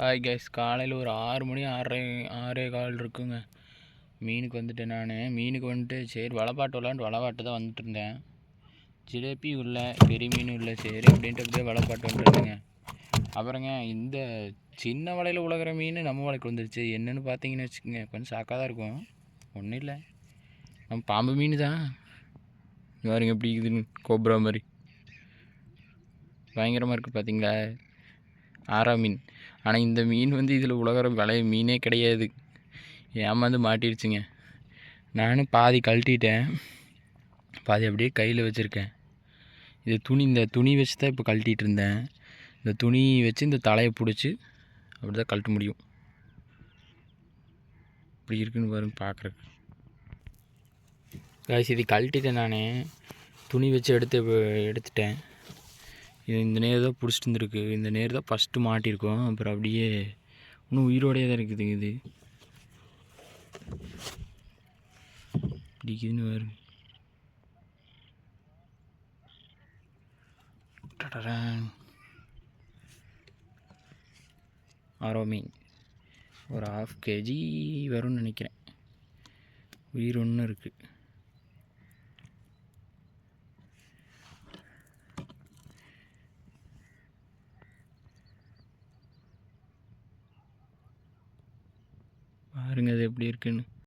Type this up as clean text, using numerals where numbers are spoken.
Hi guys, காலையில் ஒரு 6 மணி 6:15 இருக்குங்க. மீனுக்கு வந்துட்டேன். நான் மீனுக்கு வந்துட்டு சரி வலைப்பாட்டு விளாண்டு வலைப்பாட்டு தான் வந்துட்டு இருந்தேன். ஜிலேபியும் இல்லை, பெரிய மீனும் இல்லை. சரி அப்படின்ட்டு அப்படியே வலைப்பாட்டு வந்துட்டுருந்தேங்க. அப்புறங்க இந்த சின்ன வலையில் உலகிற மீன் நம்ம வலைக்கு வந்துருச்சு. என்னென்னு பார்த்தீங்கன்னு வச்சுக்கோங்க, கொஞ்சம் ஷாக்காக தான் இருக்கும். ஒன்றும் இல்லை, நம்ம பாம்பு மீன் தான். பாருங்க எப்படி இருக்குதுன்னு, கோப்ரா மாதிரி பயங்கரமாக இருக்குது பார்த்தீங்களா, ஆரா மீன். ஆனால் இந்த மீன் வந்து இதில் உலகிற விலை மீனே கிடையாது. ஏமாந்து மாட்டிடுச்சுங்க. நானும் பாதி கழட்டிட்டேன், பாதி அப்படியே கையில் வச்சுருக்கேன். இந்த துணி வச்சு தான் இப்போ கழட்டிகிட்டு இருந்தேன். இந்த துணி வச்சு இந்த தலையை பிடிச்சி அப்படி தான் கழட்ட முடியும். இப்படி இருக்குன்னு பாருங்க பார்க்குறக்கு. காய்ச்சி இது கழட்டிட்டேன். நான் துணி வச்சு எடுத்துட்டேன். இது இந்த நேர் தான் பிடிச்சிட்டு இருந்துருக்கு. இந்த நேர் தான் ஃபஸ்ட்டு மாட்டியிருக்கோம். அப்புறம் அப்படியே இன்னும் உயிரோடையே தான் இருக்குது. இது பிடிக்குதுன்னு வரும். ஆரோ மீன் ஒரு 1/2 kg வரும்னு நினைக்கிறேன். உயிர் ஒன்று இருக்குது. பாருங்க அது எப்படி இருக்குன்னு.